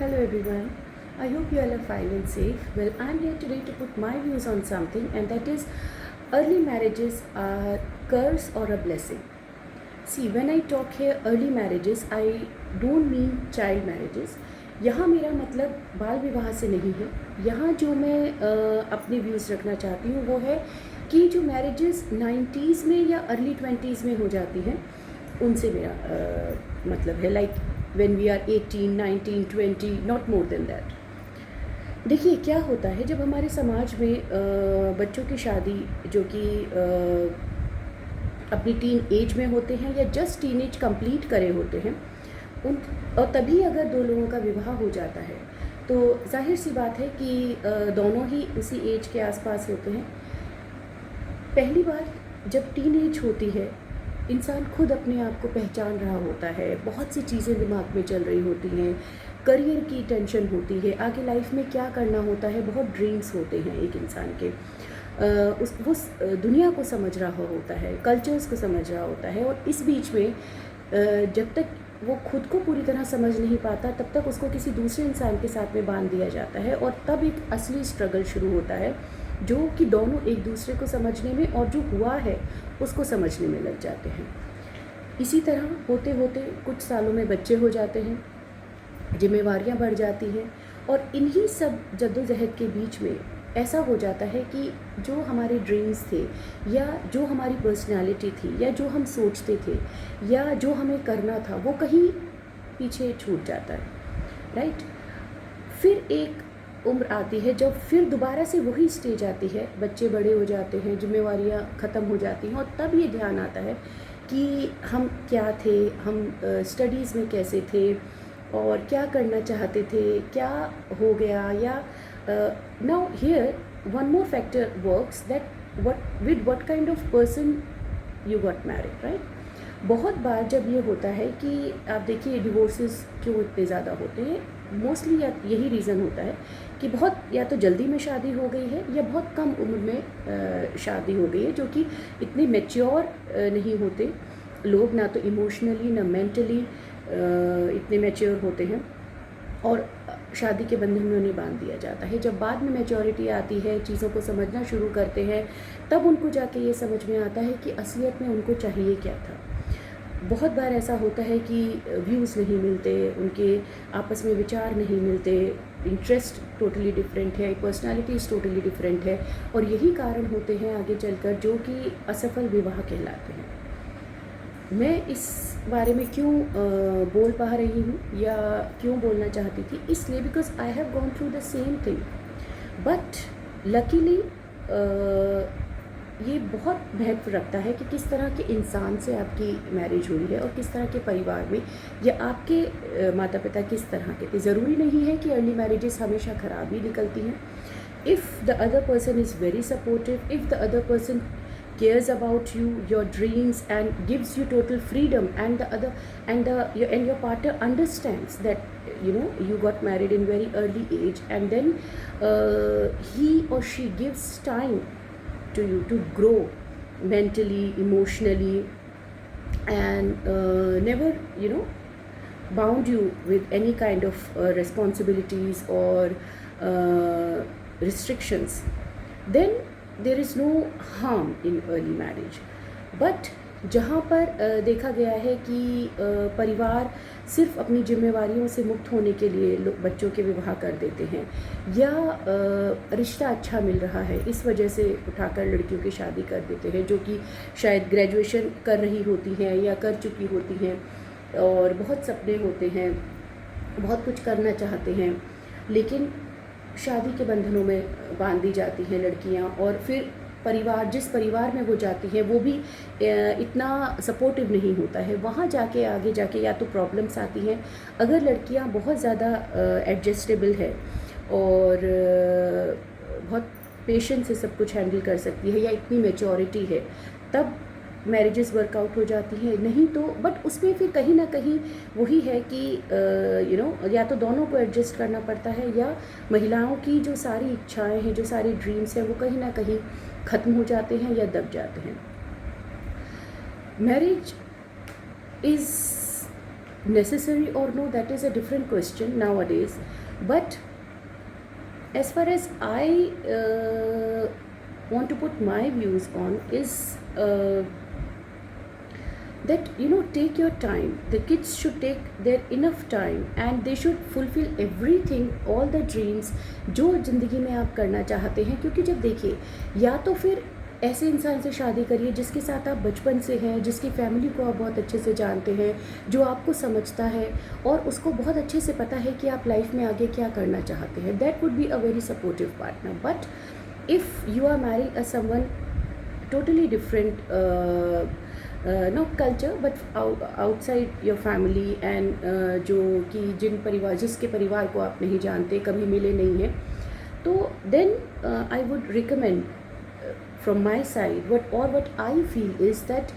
Hello everyone. I hope you all are fine and safe. Well, I'm here today to put my views on something, and that is early marriages are curse or a blessing. See, when I talk here early marriages, I don't mean child marriages. यहाँ मेरा मतलब बाल विवाह से नहीं है. यहाँ जो मैं अपने व्यूज़ रखना चाहती हूँ वो है कि जो मैरिजेस 90s में या अर्ली 20s में हो जाती हैं उनसे मेरा मतलब है, like when we are 18, 19, 20, not more than that. देखिए क्या होता है जब हमारे समाज में बच्चों की शादी जो कि अपनी टीन एज में होते हैं या जस्ट टीन एज कंप्लीट करे होते हैं उन और तभी अगर दो लोगों का विवाह हो जाता है तो जाहिर सी बात है कि दोनों ही उसी एज के आसपास होते हैं. पहली बार जब टीन एज होती है इंसान खुद अपने आप को पहचान रहा होता है, बहुत सी चीज़ें दिमाग में चल रही होती हैं, करियर की टेंशन होती है, आगे लाइफ में क्या करना होता है, बहुत ड्रीम्स होते हैं एक इंसान के. दुनिया को समझ रहा होता है, कल्चर्स को समझ रहा होता है, और इस बीच में जब तक वो खुद को पूरी तरह समझ नहीं पाता तब तक उसको किसी दूसरे इंसान के साथ में बांध दिया जाता है, और तब एक असली स्ट्रगल शुरू होता है जो कि दोनों एक दूसरे को समझने में और जो हुआ है उसको समझने में लग जाते हैं. इसी तरह होते होते कुछ सालों में बच्चे हो जाते हैं, जिम्मेवारियां बढ़ जाती हैं, और इन्हीं सब जद्दोजहद के बीच में ऐसा हो जाता है कि जो हमारे ड्रीम्स थे या जो हमारी पर्सनालिटी थी या जो हम सोचते थे या जो हमें करना था वो कहीं पीछे छूट जाता है. राइट. फिर एक उम्र आती है जब फिर दोबारा से वही स्टेज आती है, बच्चे बड़े हो जाते हैं, जिम्मेवारियां ख़त्म हो जाती हैं, और तब ये ध्यान आता है कि हम क्या थे, हम स्टडीज़ में कैसे थे और क्या करना चाहते थे, क्या हो गया. या now here one more factor works that what kind of person you got married, right? बहुत बार जब ये होता है कि आप देखिए डिवोर्सेस क्यों इतने ज़्यादा होते हैं, मोस्टली या यही रीज़न होता है कि बहुत या तो जल्दी में शादी हो गई है या बहुत कम उम्र में शादी हो गई है, जो कि इतने मैच्योर नहीं होते लोग, ना तो इमोशनली ना मेंटली इतने मैच्योर होते हैं, और शादी के बंधन में उन्हें बांध दिया जाता है. जब बाद में मैच्योरिटी आती है, चीज़ों को समझना शुरू करते हैं, तब उनको जाके ये समझ में आता है कि असलियत में उनको चाहिए क्या था. बहुत बार ऐसा होता है कि व्यूज़ नहीं मिलते, उनके आपस में विचार नहीं मिलते, इंटरेस्ट टोटली डिफरेंट है, पर्सनालिटीज़ टोटली डिफरेंट है, और यही कारण होते हैं आगे चलकर जो कि असफल विवाह कहलाते हैं. मैं इस बारे में क्यों बोल पा रही हूँ या क्यों बोलना चाहती थी, इसलिए because I have gone through the same thing, but luckily ये बहुत महत्व रखता है कि किस तरह के इंसान से आपकी मैरिज हुई है और किस तरह के परिवार में, या आपके माता पिता किस तरह के थे. ज़रूरी नहीं है कि अर्ली मैरिजेस हमेशा ख़राब ही निकलती हैं. If the other person is very supportive, if the other person cares about you, your dreams, and gives you total freedom, and your partner understands that you got married in very early age, and then he or she gives time to you to grow mentally, emotionally, and never bound you with any kind of responsibilities or restrictions, then there is no harm in early marriage. But जहाँ पर देखा गया है कि परिवार सिर्फ अपनी जिम्मेवारियों से मुक्त होने के लिए बच्चों के विवाह कर देते हैं, या रिश्ता अच्छा मिल रहा है इस वजह से उठाकर लड़कियों की शादी कर देते हैं, जो कि शायद ग्रेजुएशन कर रही होती हैं या कर चुकी होती हैं, और बहुत सपने होते हैं, बहुत कुछ करना चाहते हैं, लेकिन शादी के बंधनों में बांध दी जाती हैं लड़कियां, और फिर परिवार, जिस परिवार में वो जाती हैं वो भी इतना सपोर्टिव नहीं होता है. वहाँ जाके आगे जाके या तो प्रॉब्लम्स आती हैं, अगर लड़कियां बहुत ज़्यादा एडजस्टेबल है और बहुत पेशेंस से सब कुछ हैंडल कर सकती है, या इतनी मैच्योरिटी है, तब मैरिजेस वर्कआउट हो जाती हैं. नहीं तो बट उसमें फिर कहीं ना कहीं वही है कि या तो दोनों को एडजस्ट करना पड़ता है, या महिलाओं की जो सारी इच्छाएं हैं, जो सारे ड्रीम्स हैं, वो कहीं ना कहीं ख़त्म हो जाते हैं या दब जाते हैं. Marriage is necessary or no, that is a different question nowadays. But as far as I want to put my views on is that, you know, take your time. The kids should take their enough time and they should fulfill everything, all the dreams जो ज़िंदगी में आप करना चाहते हैं. क्योंकि जब देखिए, या तो फिर ऐसे इंसान से शादी करिए जिसके साथ आप बचपन से हैं, जिसकी फैमिली को आप बहुत अच्छे से जानते हैं, जो आपको समझता है और उसको बहुत अच्छे से पता है कि आप लाइफ में आगे क्या करना चाहते हैं. That would be a very supportive partner. But if you are marrying a someone totally different, not culture but outside your family and जो कि जिसके परिवार को आप नहीं जानते, कभी मिले नहीं हैं, तो then I would recommend from my side, what I feel is that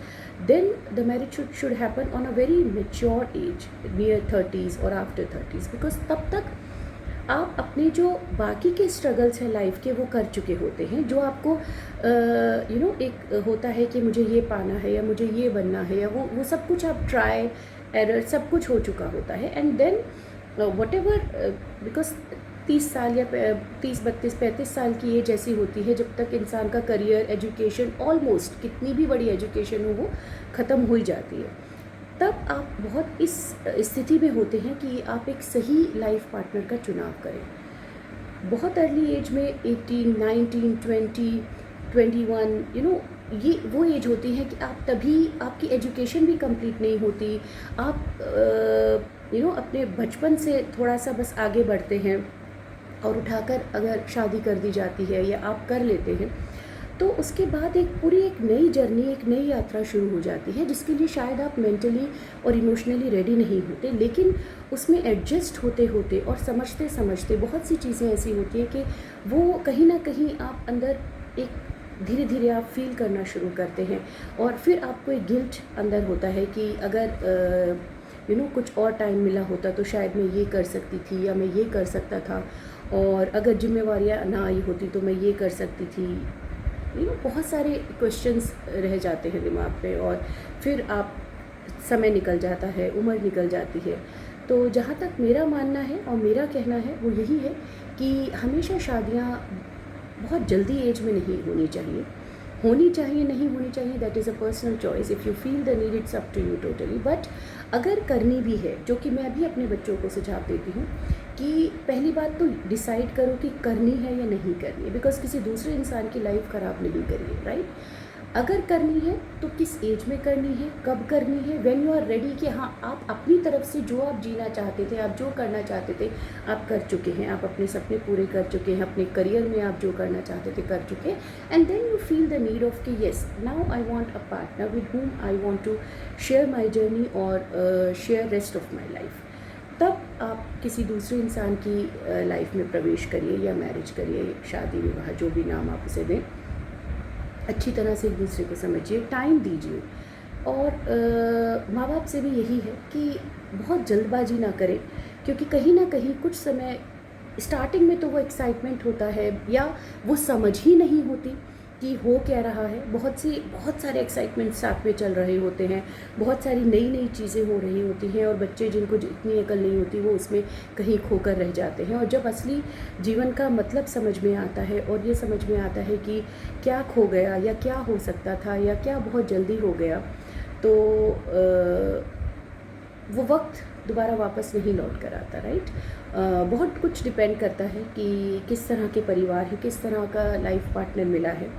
then the marriage should happen on a very mature age, near 30s or after 30s, because तब तक आप अपने जो बाकी के स्ट्रगल्स हैं लाइफ के वो कर चुके होते हैं. जो आपको यू नो एक होता है कि मुझे ये पाना है या मुझे ये बनना है, या वो सब कुछ आप ट्राई एरर सब कुछ हो चुका होता है. And then whatever, because 30 साल या 30, 32, 35 साल की एज ऐसी होती है जब तक इंसान का करियर, एजुकेशन, ऑलमोस्ट कितनी भी बड़ी एजुकेशन हो वो ख़त्म हो ही जाती है. तब आप बहुत इस स्थिति में होते हैं कि आप एक सही लाइफ पार्टनर का चुनाव करें. बहुत अर्ली एज में 18, 19, 20, 21, यू नो, ये वो एज होती है कि आप तभी, आपकी एजुकेशन भी कंप्लीट नहीं होती, आप यू नो अपने बचपन से थोड़ा सा बस आगे बढ़ते हैं और उठाकर अगर शादी कर दी जाती है या आप कर लेते हैं, तो उसके बाद एक नई जर्नी, एक नई यात्रा शुरू हो जाती है जिसके लिए शायद आप मेंटली और इमोशनली रेडी नहीं होते. लेकिन उसमें एडजस्ट होते होते और समझते समझते बहुत सी चीज़ें ऐसी होती हैं कि वो कहीं ना कहीं आप अंदर एक धीरे धीरे आप फील करना शुरू करते हैं. और फिर आपको एक गिल्ट अंदर होता है कि अगर यू नो कुछ और टाइम मिला होता तो शायद मैं ये कर सकती थी या मैं ये कर सकता था, और अगर जिम्मेवारियाँ ना आई होती तो मैं ये कर सकती थी. यू नो बहुत सारे क्वेश्चंस रह जाते हैं दिमाग पे, और फिर आप समय निकल जाता है, उम्र निकल जाती है. तो जहाँ तक मेरा मानना है और मेरा कहना है वो यही है कि हमेशा शादियाँ बहुत जल्दी एज में नहीं होनी चाहिए. नहीं होनी चाहिए, that is a personal choice. If you feel the need, it's up to you totally. But अगर करनी भी है, जो कि मैं भी अपने बच्चों को सुझाव देती हूँ कि पहली बात तो डिसाइड करो कि करनी है या नहीं करनी है, बिकॉज किसी दूसरे इंसान की लाइफ ख़राब नहीं करिए, राइट. अगर करनी है तो किस एज में करनी है, कब करनी है, व्हेन यू आर रेडी, कि हाँ आप अपनी तरफ से जो आप जीना चाहते थे, आप जो करना चाहते थे आप कर चुके हैं, आप अपने सपने पूरे कर चुके हैं, अपने करियर में आप जो करना चाहते थे कर चुके हैं. And then you feel the need of कि yes, now I want a partner with whom I want to share my journey और share rest of my life. तब आप किसी दूसरे इंसान की लाइफ में प्रवेश करिए या मैरिज करिए, शादी विवाह जो भी नाम आप उसे दें. अच्छी तरह से एक दूसरे को समझिए, टाइम दीजिए. और माँ बाप से भी यही है कि बहुत जल्दबाजी ना करें, क्योंकि कहीं ना कहीं कुछ समय स्टार्टिंग में तो वो एक्साइटमेंट होता है या वो समझ ही नहीं होती कि हो क्या रहा है. बहुत सारे एक्साइटमेंट साथ में चल रहे होते हैं, बहुत सारी नई नई चीज़ें हो रही होती हैं, और बच्चे जिनको इतनी अकल नहीं होती वो उसमें कहीं खोकर रह जाते हैं. और जब असली जीवन का मतलब समझ में आता है और ये समझ में आता है कि क्या खो गया या क्या हो सकता था या क्या बहुत जल्दी हो गया, तो वो वक्त दोबारा वापस नहीं लौट कर आता, राइट. बहुत कुछ डिपेंड करता है कि किस तरह के परिवार है, किस तरह का लाइफ पार्टनर मिला है.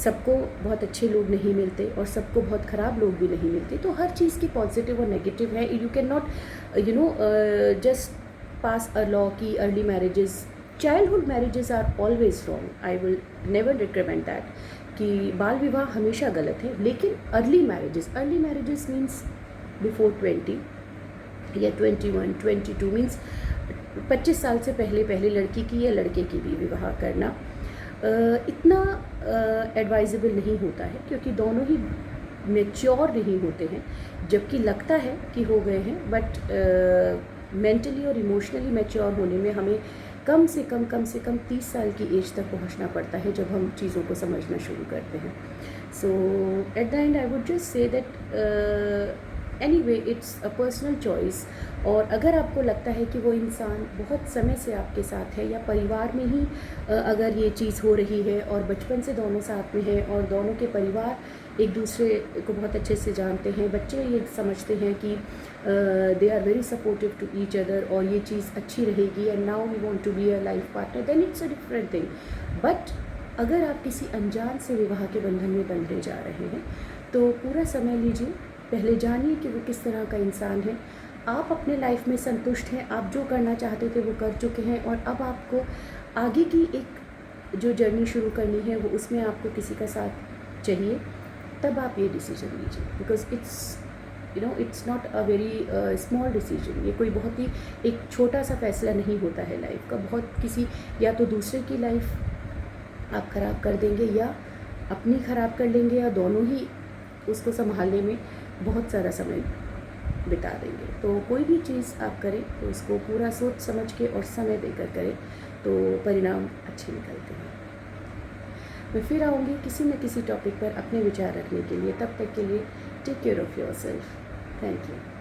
सबको बहुत अच्छे लोग नहीं मिलते और सबको बहुत ख़राब लोग भी नहीं मिलते. तो हर चीज़ की पॉजिटिव और नेगेटिव है. You can not you know just pass a law की early marriages, childhood marriages are always wrong. I will never recommend that कि बाल विवाह हमेशा गलत है. लेकिन अर्ली मैरिजेस मीन्स बिफोर 20 या 21, 22 मीन्स 25 साल से पहले लड़की की या लड़के की भी विवाह करना इतना एडवाइजेबल नहीं होता है, क्योंकि दोनों ही मैच्योर नहीं होते हैं. जबकि लगता है कि हो गए हैं, बट मेंटली और इमोशनली मैच्योर होने में हमें कम से कम 30 साल की एज तक पहुंचना पड़ता है जब हम चीज़ों को समझना शुरू करते हैं. So at the end I would just say that anyway it's a personal choice. और अगर आपको लगता है कि वो इंसान बहुत समय से आपके साथ है, या परिवार में ही अगर ये चीज़ हो रही है और बचपन से दोनों साथ में हैं और दोनों के परिवार एक दूसरे को बहुत अच्छे से जानते हैं, बच्चे ये समझते हैं कि they are very supportive to each other और ये चीज़ अच्छी रहेगी and now we want to be a life partner, then it's a different thing. But अगर आप किसी अनजान से विवाह के बंधन में बंधने जा रहे हैं तो पूरा समय लीजिए, पहले जानिए कि वो किस तरह का इंसान है। आप अपने लाइफ में संतुष्ट हैं, आप जो करना चाहते थे वो कर चुके हैं, और अब आपको आगे की एक जो जर्नी शुरू करनी है वो उसमें आपको किसी का साथ चाहिए, तब आप ये डिसीजन लीजिए। Because it's not a very small decision. ये कोई बहुत ही एक छोटा सा फैसला नहीं होता है लाइफ का। बहुत किसी, या तो दूसरे की लाइफ आप ख़राब कर देंगे या अपनी ख़राब कर लेंगे, या दोनों ही उसको संभालने में बहुत सारा समय बिता देंगे। तो कोई भी चीज़ आप करें तो उसको पूरा सोच समझ के और समय देकर करें, तो परिणाम अच्छे निकलते हैं। मैं फिर आऊँगी किसी न किसी टॉपिक पर अपने विचार रखने के लिए। तब तक के लिए take care of yourself. Thank you.